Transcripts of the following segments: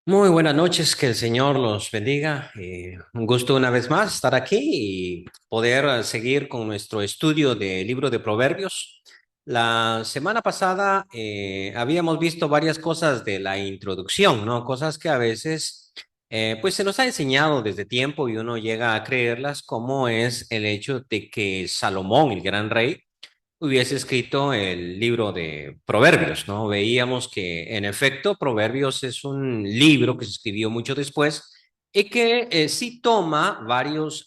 Muy buenas noches, que el Señor los bendiga. Un gusto una vez más estar aquí y poder seguir con nuestro estudio del libro de Proverbios. La semana pasada habíamos visto varias cosas de la introducción, ¿no? Cosas que a veces pues se nos ha enseñado desde tiempo y uno llega a creerlas, como es el hecho de que Salomón, el gran rey, hubiese escrito el libro de Proverbios, ¿no? Veíamos que en efecto Proverbios es un libro que se escribió mucho después y que sí toma varios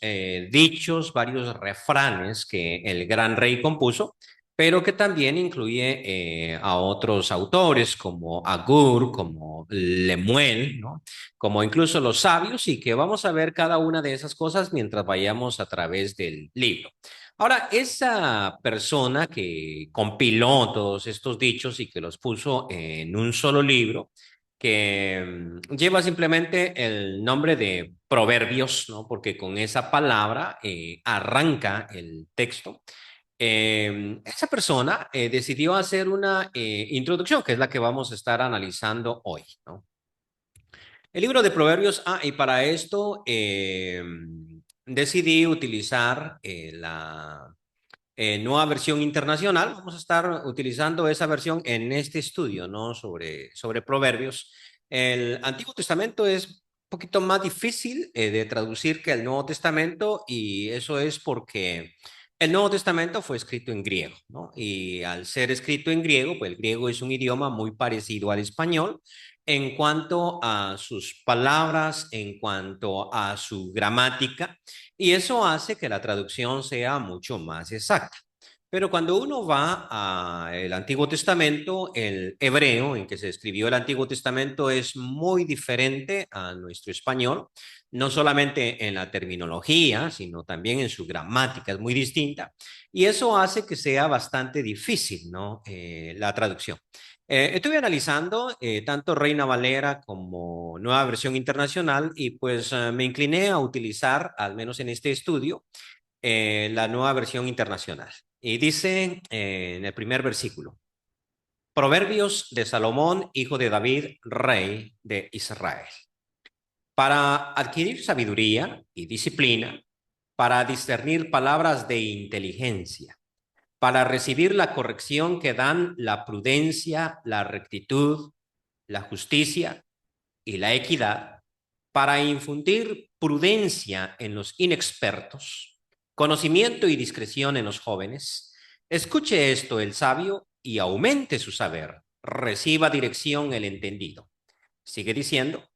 dichos, varios refranes que el gran rey compuso, pero que también incluye a otros autores como Agur, como Lemuel, ¿no? Como incluso los sabios, y que vamos a ver cada una de esas cosas mientras vayamos a través del libro. Ahora, esa persona que compiló todos estos dichos y que los puso en un solo libro, que lleva simplemente el nombre de Proverbios, ¿no? Porque con esa palabra arranca el texto. Esa persona decidió hacer una introducción, que es la que vamos a estar analizando hoy, ¿no? El libro de Proverbios, y para esto decidí utilizar la nueva versión internacional. Vamos a estar utilizando esa versión en este estudio, ¿no? Sobre Proverbios. El Antiguo Testamento es un poquito más difícil de traducir que el Nuevo Testamento, y eso es porque el Nuevo Testamento fue escrito en griego, ¿no? Y al ser escrito en griego, pues el griego es un idioma muy parecido al español en cuanto a sus palabras, en cuanto a su gramática, y eso hace que la traducción sea mucho más exacta. Pero cuando uno va al Antiguo Testamento, el hebreo en que se escribió el Antiguo Testamento es muy diferente a nuestro español, no solamente en la terminología, sino también en su gramática, es muy distinta, y eso hace que sea bastante difícil, ¿no? La traducción. Estuve analizando tanto Reina Valera como Nueva Versión Internacional, y pues me incliné a utilizar, al menos en este estudio, la Nueva Versión Internacional. Y dice en el primer versículo: Proverbios de Salomón, hijo de David, rey de Israel. Para adquirir sabiduría y disciplina, para discernir palabras de inteligencia, para recibir la corrección que dan la prudencia, la rectitud, la justicia y la equidad, para infundir prudencia en los inexpertos, conocimiento y discreción en los jóvenes. Escuche esto el sabio y aumente su saber, reciba dirección el entendido. Sigue diciendo: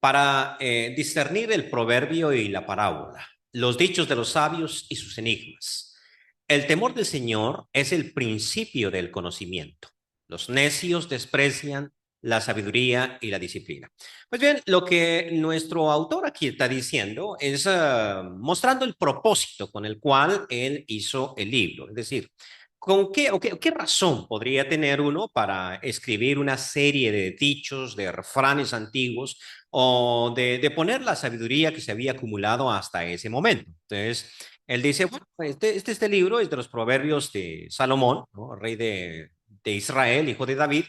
para discernir el proverbio y la parábola, los dichos de los sabios y sus enigmas. El temor del Señor es el principio del conocimiento. Los necios desprecian la sabiduría y la disciplina. Pues bien, lo que nuestro autor aquí está diciendo es mostrando el propósito con el cual él hizo el libro. Es decir, ¿con qué razón podría tener uno para escribir una serie de dichos, de refranes antiguos, o de poner la sabiduría que se había acumulado hasta ese momento? Entonces, él dice, bueno, este libro es de los proverbios de Salomón, ¿no? Rey de Israel, hijo de David.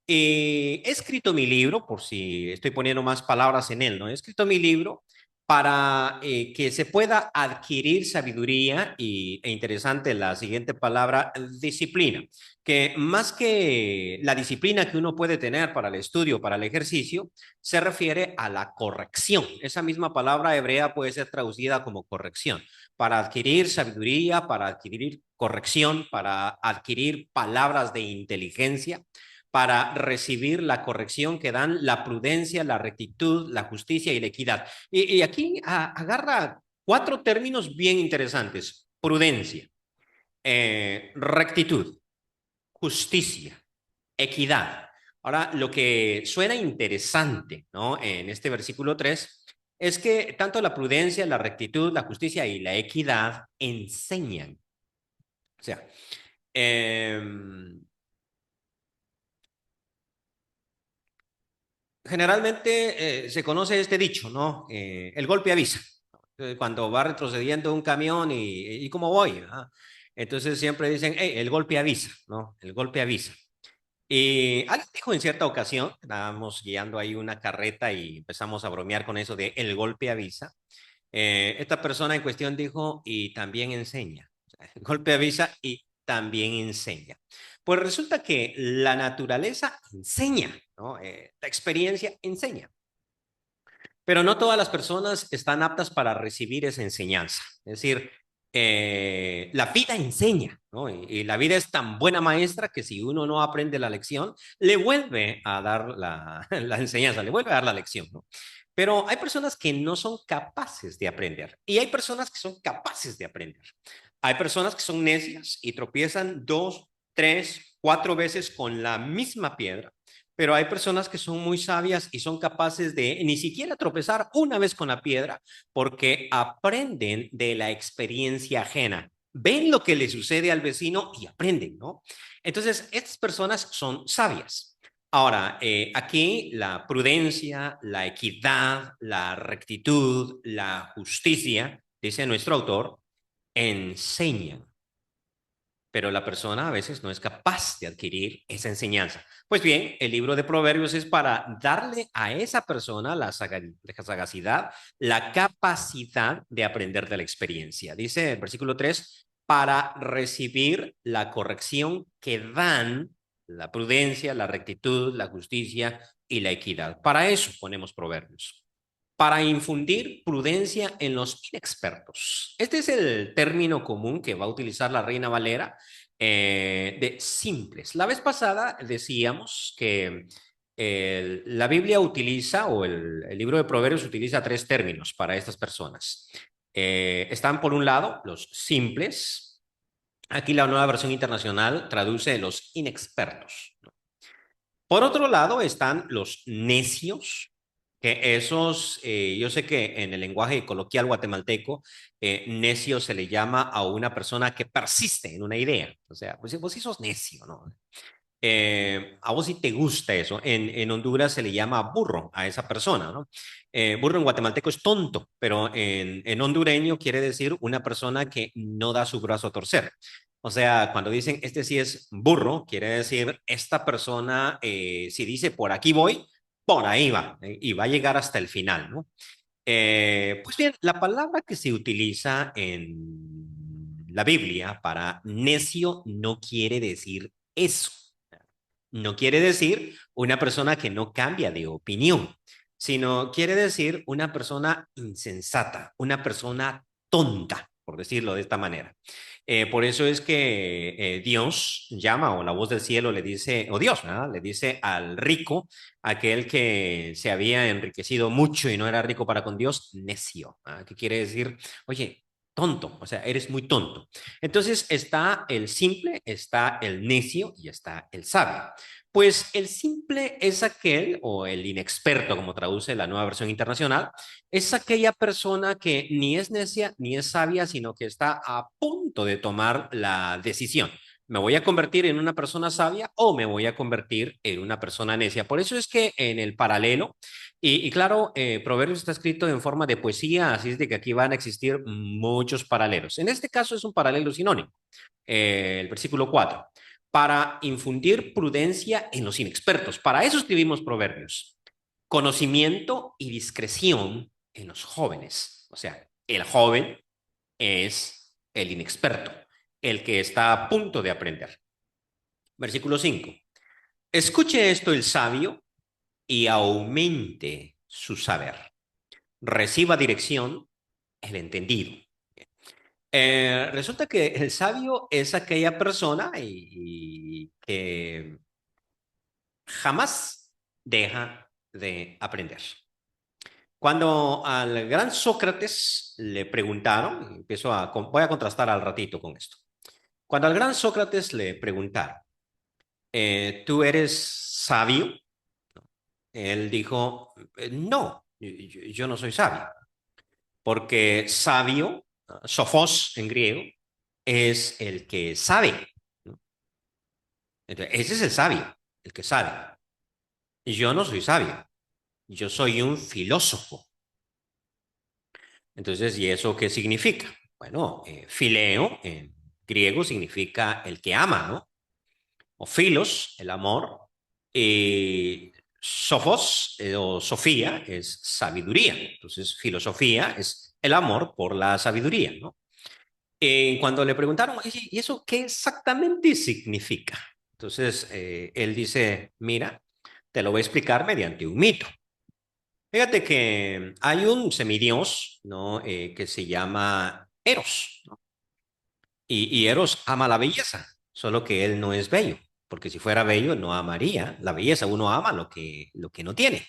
He escrito mi libro, por si estoy poniendo más palabras en él, ¿no? He escrito mi libro para que se pueda adquirir sabiduría e interesante la siguiente palabra, disciplina, que más que la disciplina que uno puede tener para el estudio, para el ejercicio, se refiere a la corrección. Esa misma palabra hebrea puede ser traducida como corrección. Para adquirir sabiduría, para adquirir corrección, para adquirir palabras de inteligencia, para recibir la corrección que dan la prudencia, la rectitud, la justicia y la equidad. Y aquí agarra cuatro términos bien interesantes: prudencia, rectitud, justicia, equidad. Ahora, lo que suena interesante, ¿no? En este versículo 3 es que tanto la prudencia, la rectitud, la justicia y la equidad enseñan. O sea, eh, generalmente se conoce este dicho, ¿no? El golpe avisa. Cuando va retrocediendo un camión y cómo voy, ¿ah? Entonces siempre dicen, hey, el golpe avisa, ¿no? El golpe avisa. Y alguien dijo en cierta ocasión, estábamos guiando ahí una carreta y empezamos a bromear con eso de el golpe avisa. Esta persona en cuestión dijo, y también enseña. El golpe avisa y también enseña. Pues resulta que la naturaleza enseña, ¿no? La experiencia enseña. Pero no todas las personas están aptas para recibir esa enseñanza. Es decir, la vida enseña, ¿no? Y la vida es tan buena maestra que si uno no aprende la lección, le vuelve a dar la enseñanza, le vuelve a dar la lección, ¿no? Pero hay personas que no son capaces de aprender y hay personas que son capaces de aprender. Hay personas que son necias y tropiezan dos, tres, cuatro veces con la misma piedra, pero hay personas que son muy sabias y son capaces de ni siquiera tropezar una vez con la piedra porque aprenden de la experiencia ajena. Ven lo que le sucede al vecino y aprenden, ¿no? Entonces, estas personas son sabias. Ahora, aquí la prudencia, la equidad, la rectitud, la justicia, dice nuestro autor, enseñan, pero la persona a veces no es capaz de adquirir esa enseñanza. Pues bien, el libro de Proverbios es para darle a esa persona la sagacidad, la capacidad de aprender de la experiencia. Dice el versículo 3, para recibir la corrección que dan la prudencia, la rectitud, la justicia y la equidad. Para eso ponemos Proverbios, para infundir prudencia en los inexpertos. Este es el término común que va a utilizar la Reina Valera, de simples. La vez pasada decíamos que la Biblia utiliza, o el libro de Proverbios utiliza tres términos para estas personas. Están por un lado los simples. Aquí la nueva versión internacional traduce los inexpertos. Por otro lado están los necios, que esos, yo sé que en el lenguaje coloquial guatemalteco, necio se le llama a una persona que persiste en una idea. O sea, pues vos sí sos necio, ¿no? A vos sí te gusta eso. En Honduras se le llama burro a esa persona, ¿no? Burro en guatemalteco es tonto, pero en hondureño quiere decir una persona que no da su brazo a torcer. O sea, cuando dicen este sí es burro, quiere decir esta persona, si dice por aquí voy, por ahí va, y va a llegar hasta el final, ¿no? Pues bien, la palabra que se utiliza en la Biblia para necio no quiere decir eso. No quiere decir una persona que no cambia de opinión, sino quiere decir una persona insensata, una persona tonta, por decirlo de esta manera. Por eso es que Dios llama, o la voz del cielo le dice, o Dios, ¿verdad? Le dice al rico, aquel que se había enriquecido mucho y no era rico para con Dios, necio. ¿Ah? ¿Qué quiere decir? Oye, tonto, o sea, eres muy tonto. Entonces está el simple, está el necio y está el sabio. Pues el simple es aquel, o el inexperto, como traduce la nueva versión internacional, es aquella persona que ni es necia ni es sabia, sino que está a punto de tomar la decisión. ¿Me voy a convertir en una persona sabia o me voy a convertir en una persona necia? Por eso es que en el paralelo, y claro, Proverbios está escrito en forma de poesía, así es de que aquí van a existir muchos paralelos. En este caso es un paralelo sinónimo, el versículo 4 para infundir prudencia en los inexpertos. Para eso escribimos Proverbios. Conocimiento y discreción en los jóvenes. O sea, el joven es el inexperto, el que está a punto de aprender. Versículo 5. Escuche esto el sabio y aumente su saber. Reciba dirección el entendido. Resulta que el sabio es aquella persona y que jamás deja de aprender. Cuando al gran Sócrates le preguntaron, voy a contrastar al ratito con esto. Cuando al gran Sócrates le preguntaron, ¿tú eres sabio? Él dijo, no, yo no soy sabio, porque sabio, sofos en griego, es el que sabe, ¿no? Entonces, ese es el sabio, el que sabe. Yo no soy sabio, yo soy un filósofo. Entonces, ¿y eso qué significa? Bueno, fileo griego significa el que ama, ¿no? O filos, el amor, y sophos o sofía es sabiduría. Entonces, filosofía es el amor por la sabiduría, ¿no? Cuando le preguntaron, ¿y eso qué exactamente significa? Entonces, él dice, mira, te lo voy a explicar mediante un mito. Fíjate que hay un semidios, ¿no? Que se llama Eros, ¿no? Y Eros ama la belleza, solo que él no es bello, porque si fuera bello no amaría la belleza, uno ama lo que no tiene.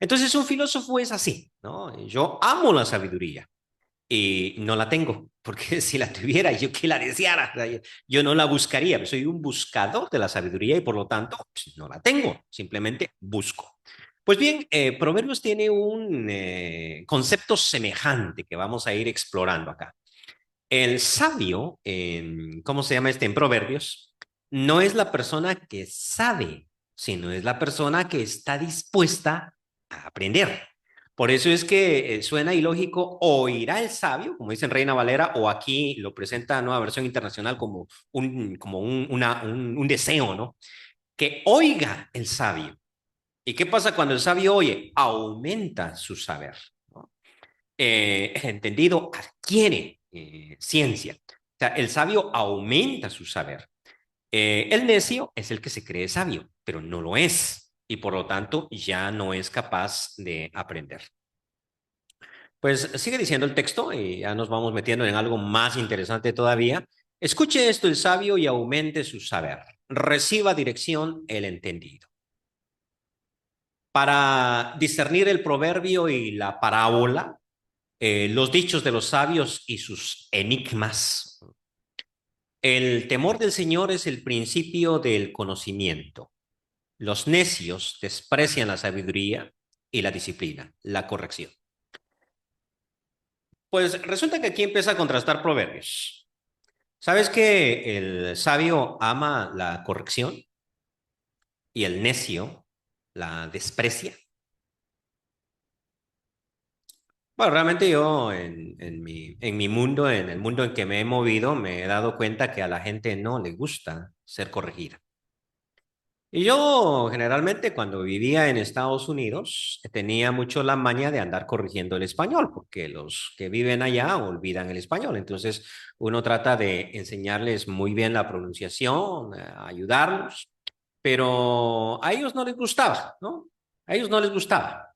Entonces un filósofo es así, ¿no? Yo amo la sabiduría y no la tengo, porque si la tuviera yo que la deseara, yo no la buscaría, soy un buscador de la sabiduría y por lo tanto pues, no la tengo, simplemente busco. Pues bien, Proverbios tiene un concepto semejante que vamos a ir explorando acá. El sabio, ¿cómo se llama este en Proverbios? No es la persona que sabe, sino es la persona que está dispuesta a aprender. Por eso es que suena ilógico, oirá el sabio, como dice en Reina Valera, o aquí lo presenta Nueva Versión Internacional como un deseo, ¿no? Que oiga el sabio. ¿Y qué pasa cuando el sabio oye? Aumenta su saber, ¿no? Entendido, adquiere ciencia. O sea, el sabio aumenta su saber. El necio es el que se cree sabio, pero no lo es y por lo tanto ya no es capaz de aprender. Pues sigue diciendo el texto y ya nos vamos metiendo en algo más interesante todavía. Escuche esto el sabio y aumente su saber. Reciba dirección el entendido. Para discernir el proverbio y la parábola, los dichos de los sabios y sus enigmas. El temor del Señor es el principio del conocimiento. Los necios desprecian la sabiduría y la disciplina, la corrección. Pues resulta que aquí empieza a contrastar proverbios. ¿Sabes que el sabio ama la corrección y el necio la desprecia? Bueno, realmente yo en mi mundo, en el mundo en que me he movido, me he dado cuenta que a la gente no le gusta ser corregida. Y yo generalmente cuando vivía en Estados Unidos tenía mucho la maña de andar corrigiendo el español, porque los que viven allá olvidan el español. Entonces uno trata de enseñarles muy bien la pronunciación, ayudarlos, pero a ellos no les gustaba, ¿no? A ellos no les gustaba.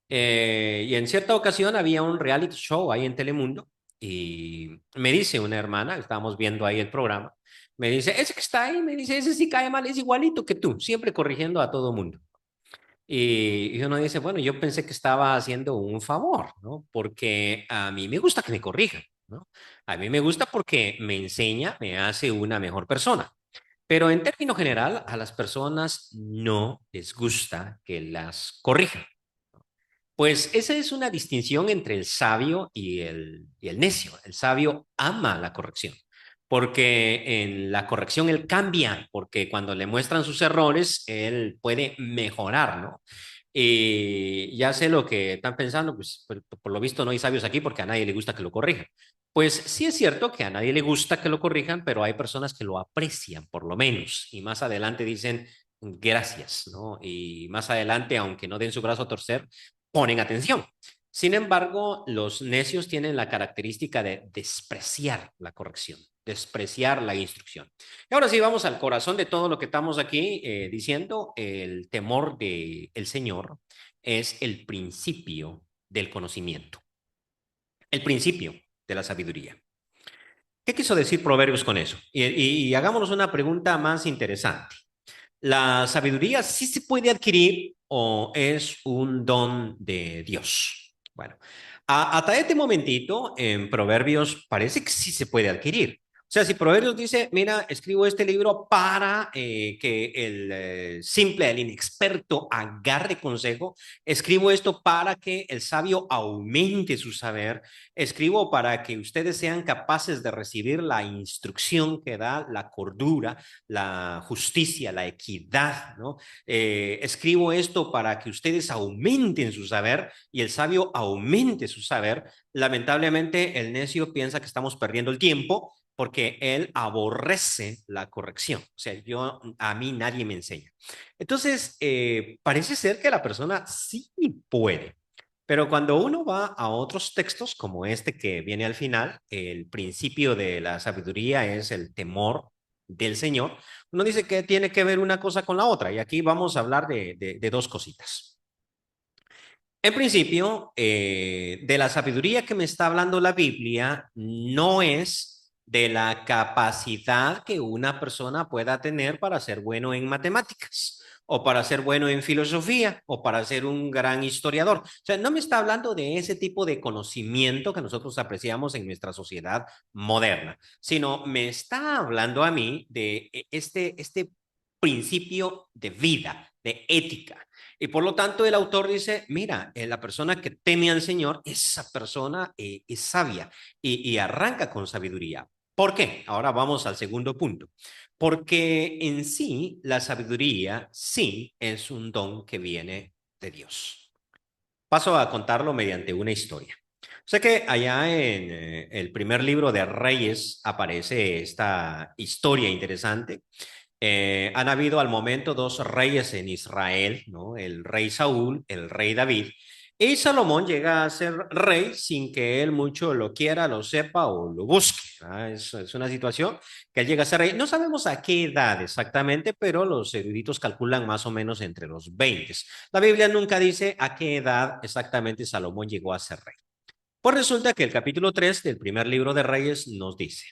Y en cierta ocasión había un reality show ahí en Telemundo y me dice una hermana, estábamos viendo ahí el programa, me dice, ese que está ahí, me dice, ese sí cae mal, es igualito que tú, siempre corrigiendo a todo mundo. Y uno dice, bueno, yo pensé que estaba haciendo un favor, ¿no? Porque a mí me gusta que me corrijan, ¿no? A mí me gusta porque me enseña, me hace una mejor persona. Pero en términos general, a las personas no les gusta que las corrijan. Pues esa es una distinción entre el sabio y el necio. El sabio ama la corrección, porque en la corrección él cambia, porque cuando le muestran sus errores, él puede mejorar, ¿no? Y ya sé lo que están pensando, pues por lo visto no hay sabios aquí porque a nadie le gusta que lo corrijan. Pues sí es cierto que a nadie le gusta que lo corrijan, pero hay personas que lo aprecian, por lo menos, y más adelante dicen gracias, ¿no? Y más adelante, aunque no den su brazo a torcer, ponen atención. Sin embargo, los necios tienen la característica de despreciar la corrección, despreciar la instrucción. Y ahora sí, vamos al corazón de todo lo que estamos aquí diciendo. El temor del Señor es el principio del conocimiento, el principio de la sabiduría. ¿Qué quiso decir Proverbios con eso? Y hagámonos una pregunta más interesante. ¿La sabiduría sí se puede adquirir o es un don de Dios? Bueno, hasta este momentito en Proverbios parece que sí se puede adquirir. O sea, si Proverbios dice, mira, escribo este libro para que el simple, el inexperto agarre consejo, escribo esto para que el sabio aumente su saber, escribo para que ustedes sean capaces de recibir la instrucción que da la cordura, la justicia, la equidad, ¿no? Escribo esto para que ustedes aumenten su saber y el sabio aumente su saber. Lamentablemente, el necio piensa que estamos perdiendo el tiempo porque él aborrece la corrección. O sea, a mí nadie me enseña. Entonces, parece ser que la persona sí puede. Pero cuando uno va a otros textos, como este que viene al final, el principio de la sabiduría es el temor del Señor, uno dice que tiene que ver una cosa con la otra. Y aquí vamos a hablar de dos cositas. En principio, de la sabiduría que me está hablando la Biblia, no es de la capacidad que una persona pueda tener para ser bueno en matemáticas, o para ser bueno en filosofía, o para ser un gran historiador. O sea, no me está hablando de ese tipo de conocimiento que nosotros apreciamos en nuestra sociedad moderna, sino me está hablando a mí de este principio de vida, de ética. Y por lo tanto el autor dice, mira, la persona que teme al Señor, esa persona es sabia y arranca con sabiduría. ¿Por qué? Ahora vamos al segundo punto. Porque en sí la sabiduría sí es un don que viene de Dios. Paso a contarlo mediante una historia. Sé que allá en el primer libro de Reyes aparece esta historia interesante. Han habido al momento dos reyes en Israel, ¿no? El rey Saúl, el rey David. Y Salomón llega a ser rey sin que él mucho lo quiera, lo sepa o lo busque. ¿Ah? Es una situación que él llega a ser rey. No sabemos a qué edad exactamente, pero los eruditos calculan más o menos entre los 20. La Biblia nunca dice a qué edad exactamente Salomón llegó a ser rey. Pues resulta que el capítulo 3 del primer libro de Reyes nos dice,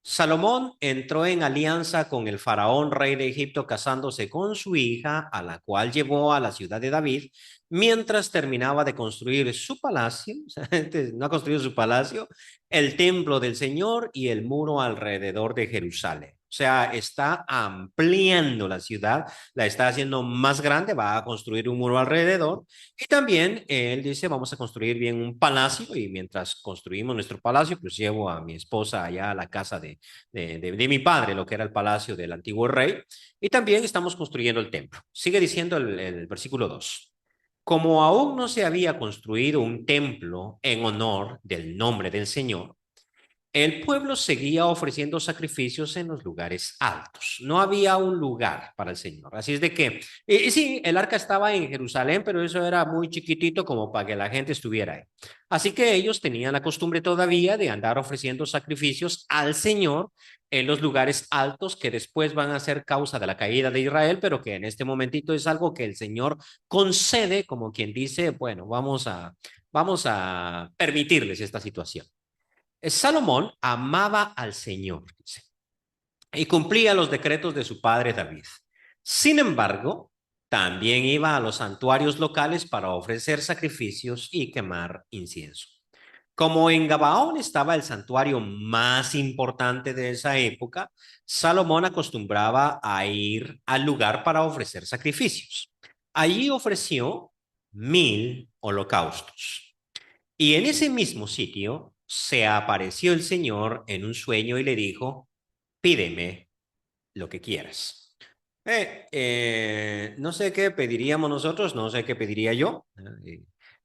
Salomón entró en alianza con el faraón rey de Egipto casándose con su hija, a la cual llevó a la ciudad de David, mientras terminaba de construir su palacio, o sea, no ha construido su palacio, el templo del Señor y el muro alrededor de Jerusalén. O sea, está ampliando la ciudad, la está haciendo más grande, va a construir un muro alrededor y también él dice, vamos a construir bien un palacio y mientras construimos nuestro palacio, pues llevo a mi esposa allá a la casa de mi padre, lo que era el palacio del antiguo rey, y también estamos construyendo el templo. Sigue diciendo el versículo 2. Como aún no se había construido un templo en honor del nombre del Señor, el pueblo seguía ofreciendo sacrificios en los lugares altos. No había un lugar para el Señor. Así es de que, sí, el arca estaba en Jerusalén, pero eso era muy chiquitito como para que la gente estuviera ahí. Así que ellos tenían la costumbre todavía de andar ofreciendo sacrificios al Señor en los lugares altos que después van a ser causa de la caída de Israel, pero que en este momentito es algo que el Señor concede, como quien dice, bueno, vamos a permitirles esta situación. Salomón amaba al Señor, dice, y cumplía los decretos de su padre David. Sin embargo, también iba a los santuarios locales para ofrecer sacrificios y quemar incienso. Como en Gabaón estaba el santuario más importante de esa época, Salomón acostumbraba a ir al lugar para ofrecer sacrificios. Allí ofreció 1000 holocaustos. Y en ese mismo sitio se apareció el Señor en un sueño y le dijo, pídeme lo que quieras. No sé qué pediríamos nosotros, no sé qué pediría yo.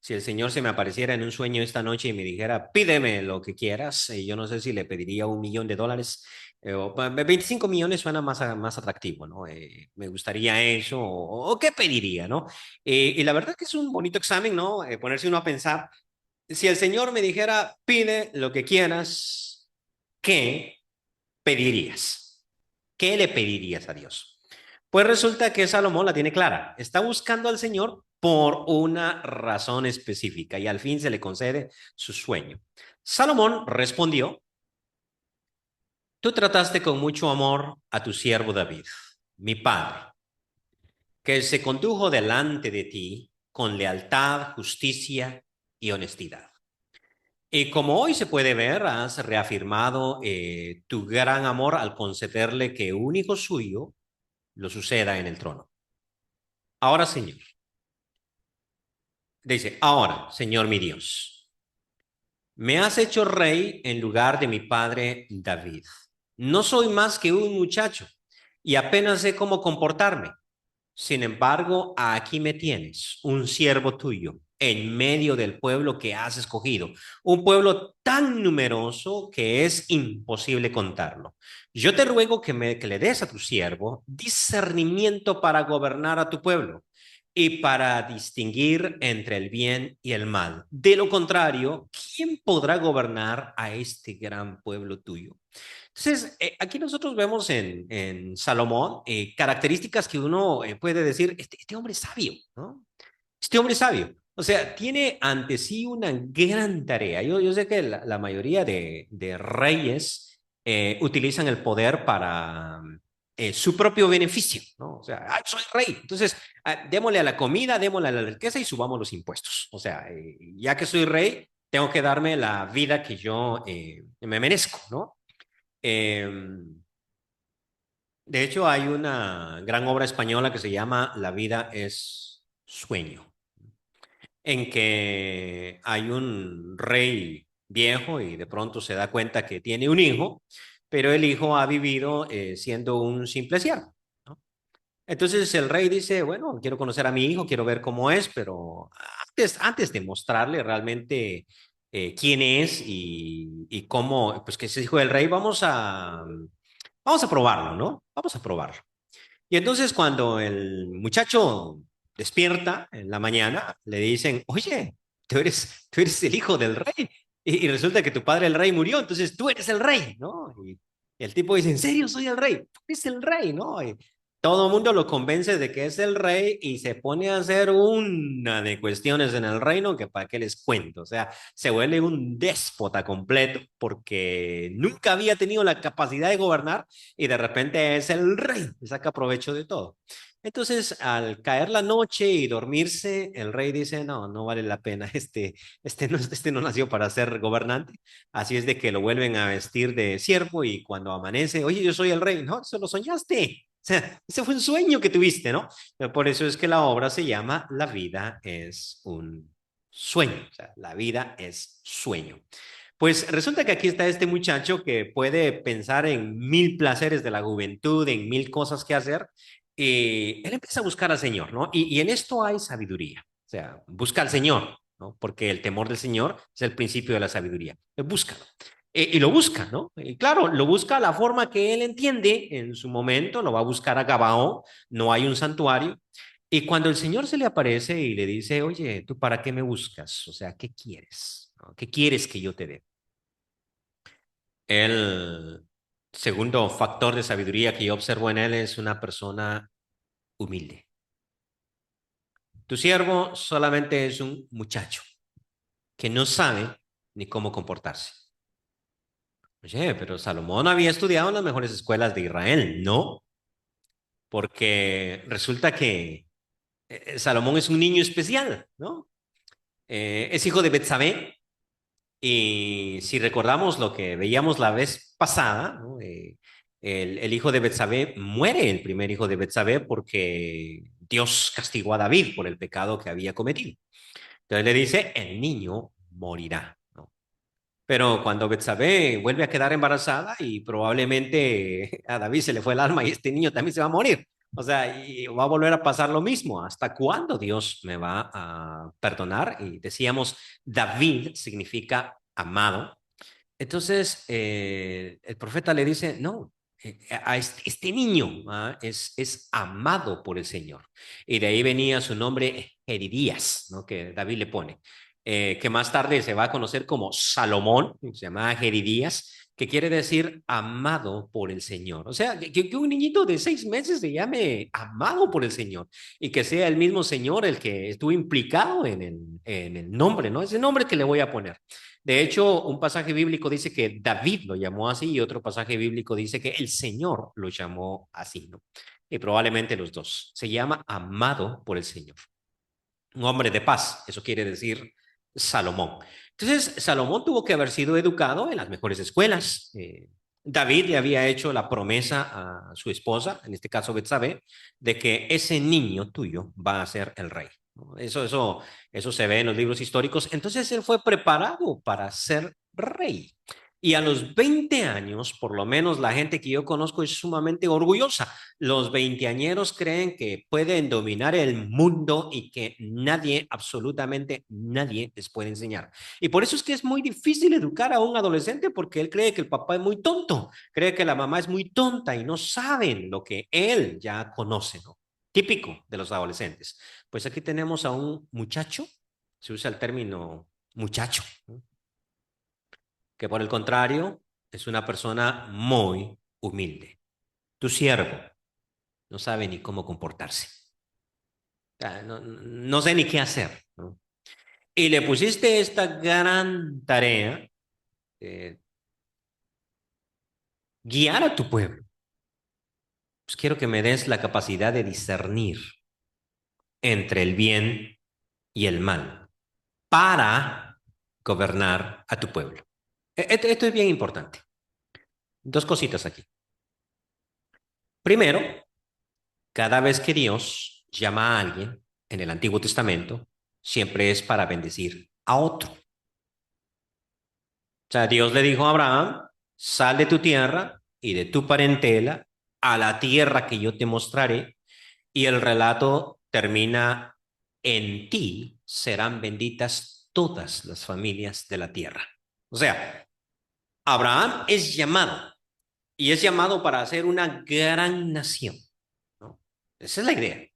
Si el Señor se me apareciera en un sueño esta noche y me dijera, pídeme lo que quieras, yo no sé si le pediría $1 millón. 25 millones suena más atractivo, ¿no? Me gustaría eso, o qué pediría, ¿no? Y la verdad que es un bonito examen, ¿no? Ponerse uno a pensar si el Señor me dijera, pide lo que quieras, ¿qué pedirías? ¿Qué le pedirías a Dios? Pues resulta que Salomón la tiene clara. Está buscando al Señor por una razón específica y al fin se le concede su sueño. Salomón respondió, tú trataste con mucho amor a tu siervo David, mi padre, que se condujo delante de ti con lealtad, justicia y honestidad. Y como hoy se puede ver, has reafirmado tu gran amor al concederle que un hijo suyo lo suceda en el trono. Ahora, Señor, dice, ahora, Señor mi Dios, me has hecho rey en lugar de mi padre David. No soy más que un muchacho y apenas sé cómo comportarme. Sin embargo, aquí me tienes, un siervo tuyo en medio del pueblo que has escogido, un pueblo tan numeroso que es imposible contarlo. Yo te ruego que le des a tu siervo discernimiento para gobernar a tu pueblo y para distinguir entre el bien y el mal. De lo contrario, ¿quién podrá gobernar a este gran pueblo tuyo? Entonces, aquí nosotros vemos en Salomón características que uno puede decir, este hombre es sabio, ¿no? Este hombre es sabio. O sea, tiene ante sí una gran tarea. Yo sé que la mayoría de reyes utilizan el poder para su propio beneficio, ¿no? O sea, "Ay, soy rey, entonces démosle a la comida, démosle a la riqueza y subamos los impuestos. O sea, ya que soy rey, tengo que darme la vida que yo me merezco, ¿no? Eh, de hecho, hay una gran obra española que se llama La vida es sueño, en que hay un rey viejo y de pronto se da cuenta que tiene un hijo, pero el hijo ha vivido siendo un simple siervo, ¿no? Entonces el rey dice, bueno, quiero conocer a mi hijo, quiero ver cómo es, pero antes de mostrarle realmente quién es y cómo, pues que es hijo del rey, vamos a probarlo, ¿no? Vamos a probarlo. Y entonces cuando el muchacho despierta en la mañana, le dicen, oye, tú eres el hijo del rey. Y resulta que tu padre el rey murió, entonces tú eres el rey, ¿no? Y el tipo dice, ¿en serio soy el rey? Tú eres el rey, ¿no? Y todo el mundo lo convence de que es el rey y se pone a hacer una de cuestiones en el reino que para qué les cuento. O sea, se vuelve un déspota completo porque nunca había tenido la capacidad de gobernar y de repente es el rey, saca provecho de todo. Entonces, al caer la noche y dormirse, el rey dice, no, no vale la pena, este no nació para ser gobernante, así es de que lo vuelven a vestir de siervo y cuando amanece, oye, yo soy el rey, no, eso lo soñaste, o sea, ese fue un sueño que tuviste, ¿no? Por eso es que la obra se llama La vida es un sueño, o sea, la vida es sueño. Pues resulta que aquí está este muchacho que puede pensar en mil placeres de la juventud, en mil cosas que hacer, y él empieza a buscar al Señor, ¿no? Y en esto hay sabiduría, o sea, busca al Señor, ¿no? Porque el temor del Señor es el principio de la sabiduría. Búscalo. Y lo busca, ¿no? Y claro, lo busca a la forma que él entiende en su momento, lo va a buscar a Gabaón, no hay un santuario. Y cuando el Señor se le aparece y le dice, oye, ¿tú para qué me buscas? O sea, ¿qué quieres? ¿No? ¿Qué quieres que yo te dé? El segundo factor de sabiduría que yo observo en él es una persona humilde. Tu siervo solamente es un muchacho que no sabe ni cómo comportarse. Oye, pero Salomón había estudiado en las mejores escuelas de Israel, ¿no? Porque resulta que Salomón es un niño especial, ¿no? Es hijo de Betsabé y si recordamos lo que veíamos la vez pasada, ¿no? El hijo de Betsabé muere, el primer hijo de Betsabé, porque Dios castigó a David por el pecado que había cometido. Entonces le dice, el niño morirá, ¿no? Pero cuando Betsabé vuelve a quedar embarazada y probablemente a David se le fue el alma y este niño también se va a morir. O sea, y va a volver a pasar lo mismo. ¿Hasta cuándo Dios me va a perdonar? Y decíamos, David significa amado. Entonces, el profeta le dice, no, a este niño es amado por el Señor. Y de ahí venía su nombre Jedidías, ¿no? Que David le pone, que más tarde se va a conocer como Salomón, se llama Jedidías, que quiere decir amado por el Señor. O sea, que un niñito de 6 meses se llame amado por el Señor y que sea el mismo Señor el que estuvo implicado en el nombre, ¿no? Ese nombre que le voy a poner. De hecho, un pasaje bíblico dice que David lo llamó así y otro pasaje bíblico dice que el Señor lo llamó así, ¿no? Y probablemente los dos. Se llama amado por el Señor. Un hombre de paz, eso quiere decir Salomón. Entonces, Salomón tuvo que haber sido educado en las mejores escuelas. David le había hecho la promesa a su esposa, en este caso Betsabé, de que ese niño tuyo va a ser el rey. ¿No? Eso se ve en los libros históricos. Entonces él fue preparado para ser rey. Y a los 20 años, por lo menos la gente que yo conozco es sumamente orgullosa. Los veinteañeros creen que pueden dominar el mundo y que nadie, absolutamente nadie, les puede enseñar. Y por eso es que es muy difícil educar a un adolescente porque él cree que el papá es muy tonto, cree que la mamá es muy tonta y no saben lo que él ya conoce, ¿no? Típico de los adolescentes. Pues aquí tenemos a un muchacho, se usa el término muchacho, ¿no? Que por el contrario es una persona muy humilde. Tu siervo no sabe ni cómo comportarse. No sé ni qué hacer, ¿no? Y le pusiste esta gran tarea de guiar a tu pueblo. Pues quiero que me des la capacidad de discernir entre el bien y el mal para gobernar a tu pueblo. Esto es bien importante. Dos cositas aquí. Primero, cada vez que Dios llama a alguien en el Antiguo Testamento, siempre es para bendecir a otro. O sea, Dios le dijo a Abraham, sal de tu tierra y de tu parentela a la tierra que yo te mostraré, y el relato termina, en ti serán benditas todas las familias de la tierra. O sea, Abraham es llamado y es llamado para hacer una gran nación, ¿no? Esa es la idea.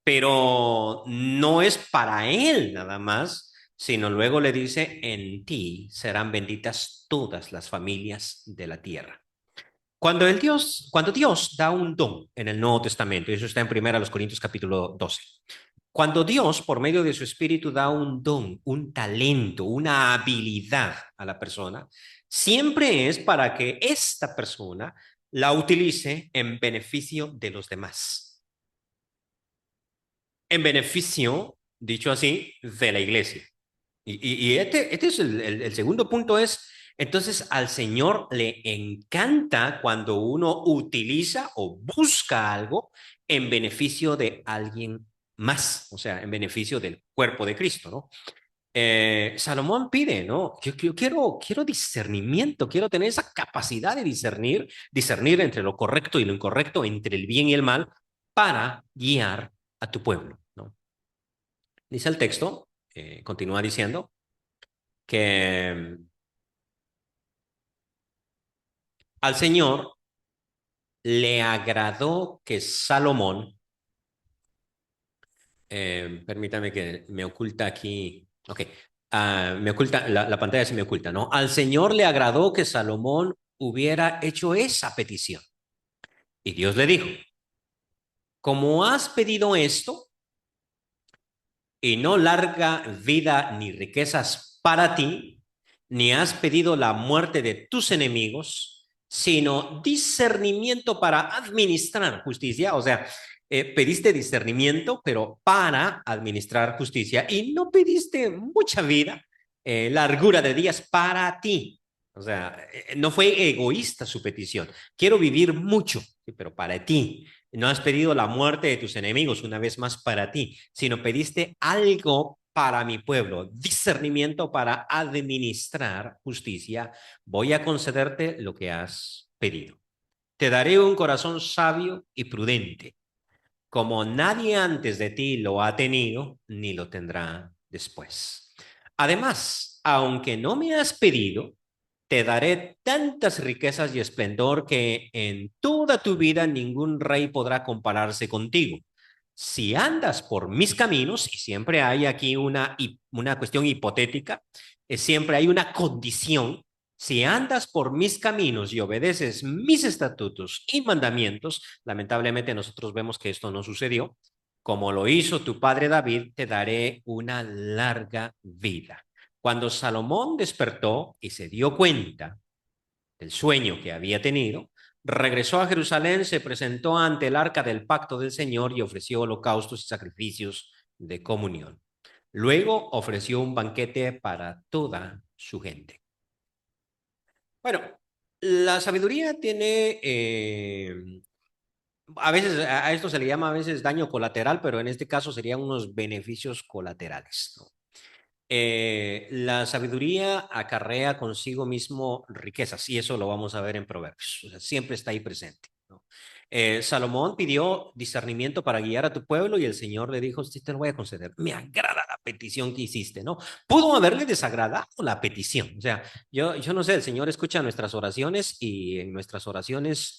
Pero no es para él nada más, sino luego le dice, en ti serán benditas todas las familias de la tierra. Cuando Dios da un don en el Nuevo Testamento, y eso está en 1 Corintios capítulo 12, cuando Dios, por medio de su Espíritu, da un don, un talento, una habilidad a la persona, siempre es para que esta persona la utilice en beneficio de los demás, en beneficio, dicho así, de la iglesia. Y este es el segundo punto es, entonces al Señor le encanta cuando uno utiliza o busca algo en beneficio de alguien más, o sea, en beneficio del cuerpo de Cristo, ¿no? Salomón pide, ¿no? Yo quiero discernimiento, quiero tener esa capacidad de discernir entre lo correcto y lo incorrecto, entre el bien y el mal, para guiar a tu pueblo, ¿no? Dice el texto, continúa diciendo, que al Señor le agradó que Salomón, permítame que me oculta aquí, ok, me oculta, la pantalla se me oculta, ¿no? Al Señor le agradó que Salomón hubiera hecho esa petición. Y Dios le dijo, como has pedido esto, y no larga vida ni riquezas para ti, ni has pedido la muerte de tus enemigos, sino discernimiento para administrar justicia. O sea, pediste discernimiento, pero para administrar justicia, y no pediste mucha vida, largura de días para ti. O sea, no fue egoísta su petición. Quiero vivir mucho, pero para ti. No has pedido la muerte de tus enemigos, una vez más para ti, sino pediste algo para mi pueblo, discernimiento para administrar justicia. Voy a concederte lo que has pedido. Te daré un corazón sabio y prudente, como nadie antes de ti lo ha tenido, ni lo tendrá después. Además, aunque no me has pedido, te daré tantas riquezas y esplendor que en toda tu vida ningún rey podrá compararse contigo. Si andas por mis caminos, y siempre hay aquí una cuestión hipotética, siempre hay una condición, si andas por mis caminos y obedeces mis estatutos y mandamientos, lamentablemente nosotros vemos que esto no sucedió, como lo hizo tu padre David, te daré una larga vida. Cuando Salomón despertó y se dio cuenta del sueño que había tenido, regresó a Jerusalén, se presentó ante el arca del pacto del Señor y ofreció holocaustos y sacrificios de comunión. Luego ofreció un banquete para toda su gente. Bueno, la sabiduría tiene, a veces a esto se le llama a veces daño colateral, pero en este caso serían unos beneficios colaterales, ¿no? La sabiduría acarrea consigo mismo riquezas y eso lo vamos a ver en Proverbios. O sea, siempre está ahí presente, ¿no? Salomón pidió discernimiento para guiar a tu pueblo y el Señor le dijo, sí, te lo voy a conceder. Me agrada la petición que hiciste, ¿no? Pudo haberle desagradado la petición. O sea, yo no sé, el Señor escucha nuestras oraciones y en nuestras oraciones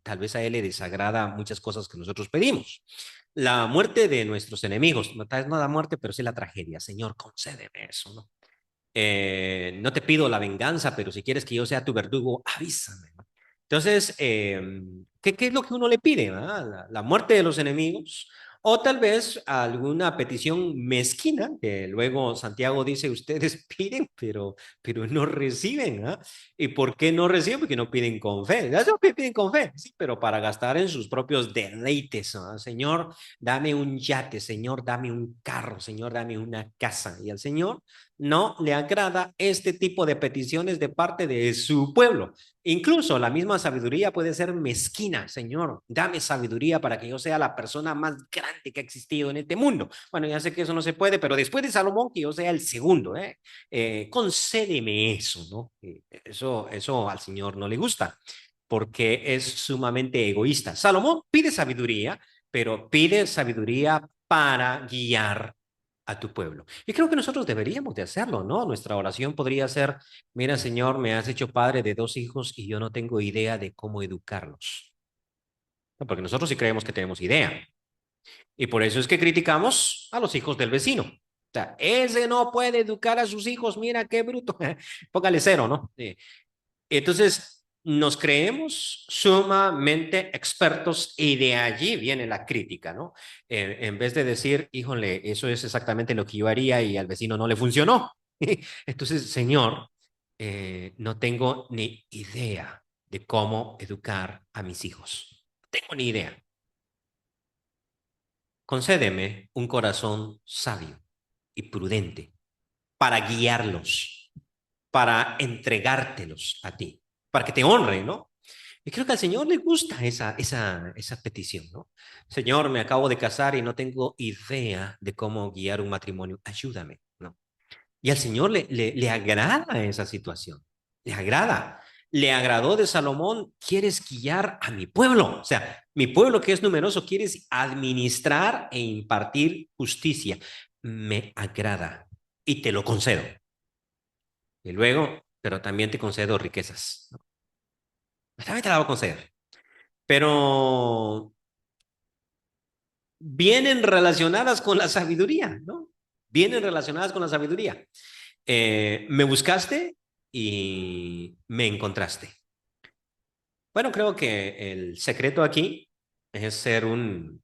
tal vez a Él le desagrada muchas cosas que nosotros pedimos. La muerte de nuestros enemigos, no, tal vez no la muerte, pero sí la tragedia. Señor, concédeme eso, ¿no? No te pido la venganza, pero si quieres que yo sea tu verdugo, avísame, ¿no? Entonces, ¿qué es lo que uno le pide? La muerte de los enemigos o tal vez alguna petición mezquina, que luego Santiago dice, ustedes piden, pero no reciben. ¿Ah? ¿Y por qué no reciben? Porque no piden con fe. Ya sé que piden con fe, sí, pero para gastar en sus propios deleites. ¿No? Señor, dame un yate, Señor, dame un carro, Señor, dame una casa. Y al Señor no le agrada este tipo de peticiones de parte de su pueblo. Incluso la misma sabiduría puede ser mezquina. Señor, dame sabiduría para que yo sea la persona más grande que ha existido en este mundo. Bueno, ya sé que eso no se puede, pero después de Salomón, que yo sea el segundo. Concédeme eso, ¿no? Eso al Señor no le gusta, porque es sumamente egoísta. Salomón pide sabiduría, pero pide sabiduría para guiar a tu pueblo. Y creo que nosotros deberíamos de hacerlo, ¿no? Nuestra oración podría ser, mira, Señor, me has hecho padre de dos hijos y yo no tengo idea de cómo educarlos. No, porque nosotros sí creemos que tenemos idea. Y por eso es que criticamos a los hijos del vecino. O sea, ese no puede educar a sus hijos, mira qué bruto. Póngale cero, ¿no? Entonces, nos creemos sumamente expertos y de allí viene la crítica, ¿no? En vez de decir, híjole, eso es exactamente lo que yo haría y al vecino no le funcionó. Entonces, Señor, no tengo ni idea de cómo educar a mis hijos. No tengo ni idea. Concédeme un corazón sabio y prudente para guiarlos, para entregártelos a ti, para que te honren, ¿no? Y creo que al Señor le gusta esa petición, ¿no? Señor, me acabo de casar y no tengo idea de cómo guiar un matrimonio. Ayúdame, ¿no? Y al Señor le agrada esa situación. Le agrada. Le agradó de Salomón, quieres guiar a mi pueblo. O sea, mi pueblo que es numeroso, quieres administrar e impartir justicia. Me agrada y te lo concedo. Y luego, pero también te concedo riquezas. ¿No? También te la voy a conceder. Pero vienen relacionadas con la sabiduría, ¿no? Vienen relacionadas con la sabiduría. Me buscaste y me encontraste. Bueno, creo que el secreto aquí es ser un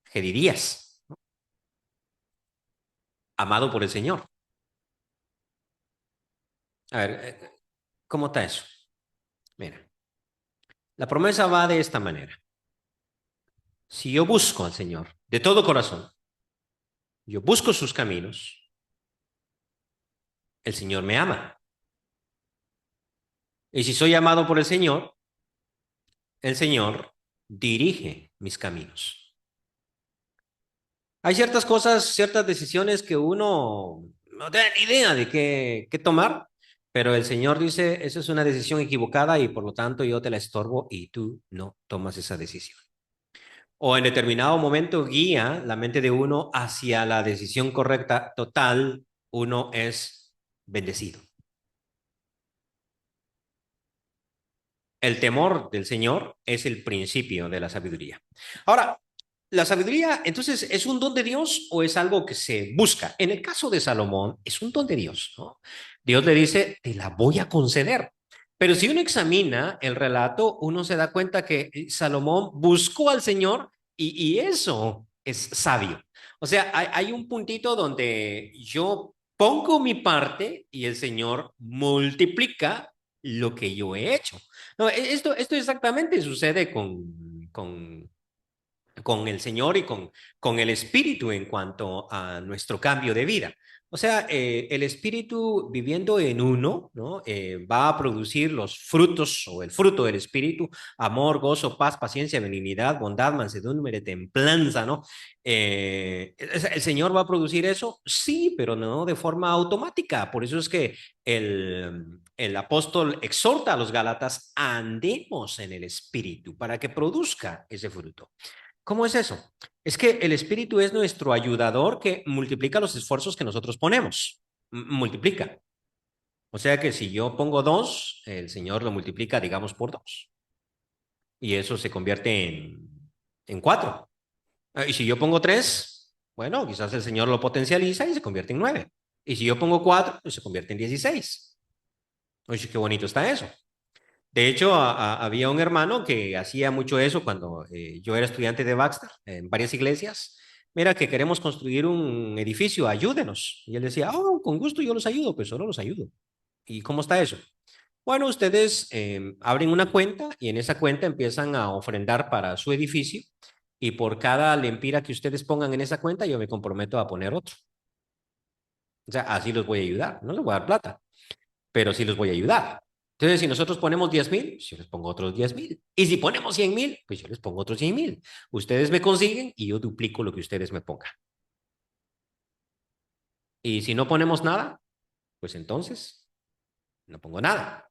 Gedidías, amado por el Señor. A ver, ¿cómo está eso? Mira, la promesa va de esta manera. Si yo busco al Señor de todo corazón, yo busco sus caminos, el Señor me ama. Y si soy amado por el Señor dirige mis caminos. Hay ciertas cosas, ciertas decisiones que uno no tiene ni idea de qué tomar, pero el Señor dice, esa es una decisión equivocada y por lo tanto yo te la estorbo y tú no tomas esa decisión. O en determinado momento guía la mente de uno hacia la decisión correcta, total, uno es bendecido. El temor del Señor es el principio de la sabiduría. Ahora, la sabiduría, entonces, ¿es un don de Dios o es algo que se busca? En el caso de Salomón, es un don de Dios, ¿no? Dios le dice, te la voy a conceder. Pero si uno examina el relato, uno se da cuenta que Salomón buscó al Señor y eso es sabio. O sea, hay un puntito donde yo pongo mi parte y el Señor multiplica lo que yo he hecho. No, esto exactamente sucede con con el Señor y con el Espíritu en cuanto a nuestro cambio de vida. O sea, el Espíritu viviendo en uno, ¿no? Va a producir los frutos o el fruto del Espíritu, amor, gozo, paz, paciencia, benignidad, bondad, mansedumbre, templanza, ¿no? ¿El Señor va a producir eso? Sí, pero no de forma automática. Por eso es que el apóstol exhorta a los Gálatas, andemos en el Espíritu para que produzca ese fruto. ¿Cómo es eso? Es que el Espíritu es nuestro ayudador que multiplica los esfuerzos que nosotros ponemos. Multiplica. O sea que si yo pongo dos, el Señor lo multiplica, digamos, por dos. Y eso se convierte en cuatro. Y si yo pongo tres, bueno, quizás el Señor lo potencializa y se convierte en nueve. Y si yo pongo cuatro, pues se convierte en 16. Oye, qué bonito está eso. De hecho, había un hermano que hacía mucho eso cuando yo era estudiante de Baxter en varias iglesias. Mira, que queremos construir un edificio, ayúdenos. Y él decía, oh, con gusto yo los ayudo, pues solo los ayudo. ¿Y cómo está eso? Bueno, ustedes abren una cuenta y en esa cuenta empiezan a ofrendar para su edificio y por cada lempira que ustedes pongan en esa cuenta, yo me comprometo a poner otro. O sea, así los voy a ayudar. No les voy a dar plata, pero sí los voy a ayudar. Entonces, si nosotros ponemos 10,000, pues yo les pongo otros 10,000. Y si ponemos 100,000, pues yo les pongo otros 100,000. Ustedes me consiguen y yo duplico lo que ustedes me pongan. Y si no ponemos nada, pues entonces no pongo nada.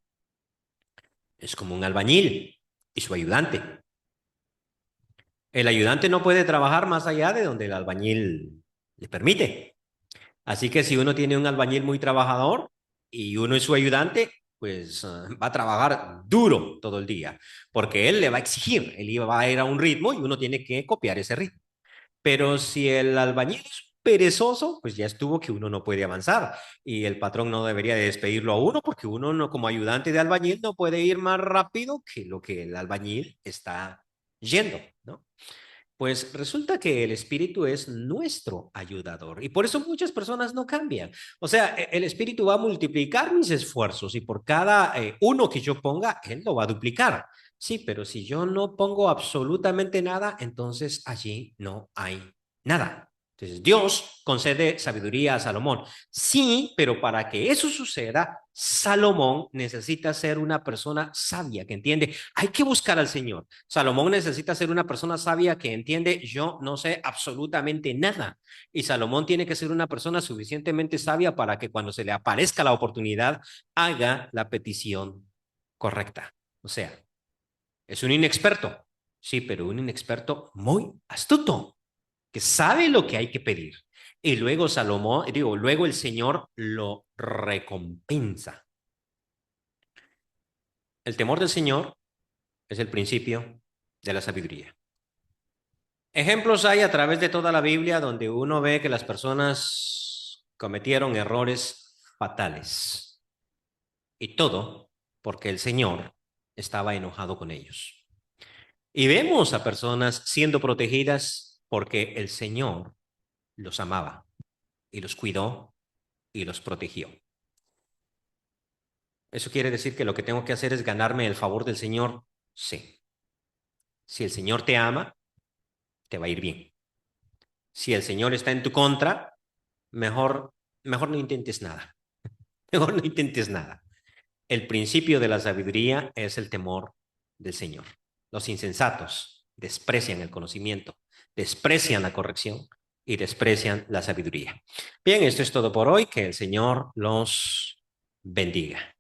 Es como un albañil y su ayudante. El ayudante no puede trabajar más allá de donde el albañil le permite. Así que si uno tiene un albañil muy trabajador y uno es su ayudante, pues va a trabajar duro todo el día, porque él le va a exigir, él va a ir a un ritmo y uno tiene que copiar ese ritmo. Pero si el albañil es perezoso, pues ya estuvo que uno no puede avanzar y el patrón no debería de despedirlo a uno porque uno no, como ayudante de albañil no puede ir más rápido que lo que el albañil está yendo, ¿no? Pues resulta que el espíritu es nuestro ayudador y por eso muchas personas no cambian. O sea, el espíritu va a multiplicar mis esfuerzos y por cada uno que yo ponga, él lo va a duplicar. Sí, pero si yo no pongo absolutamente nada, entonces allí no hay nada. Entonces, Dios concede sabiduría a Salomón. Sí, pero para que eso suceda, Salomón necesita ser una persona sabia que entiende, hay que buscar al Señor. Salomón necesita ser una persona sabia que entiende, yo no sé absolutamente nada. Y Salomón tiene que ser una persona suficientemente sabia para que cuando se le aparezca la oportunidad, haga la petición correcta. O sea, es un inexperto, sí, pero un inexperto muy astuto que sabe lo que hay que pedir. Y luego Salomón, digo, luego el Señor lo recompensa. El temor del Señor es el principio de la sabiduría. Ejemplos hay a través de toda la Biblia donde uno ve que las personas cometieron errores fatales. Y todo porque el Señor estaba enojado con ellos. Y vemos a personas siendo protegidas porque el Señor los amaba y los cuidó y los protegió. ¿Eso quiere decir que lo que tengo que hacer es ganarme el favor del Señor? Sí. Si el Señor te ama, te va a ir bien. Si el Señor está en tu contra, mejor, mejor no intentes nada. Mejor no intentes nada. El principio de la sabiduría es el temor del Señor. Los insensatos desprecian el conocimiento, desprecian la corrección y desprecian la sabiduría. Bien, esto es todo por hoy. Que el Señor los bendiga.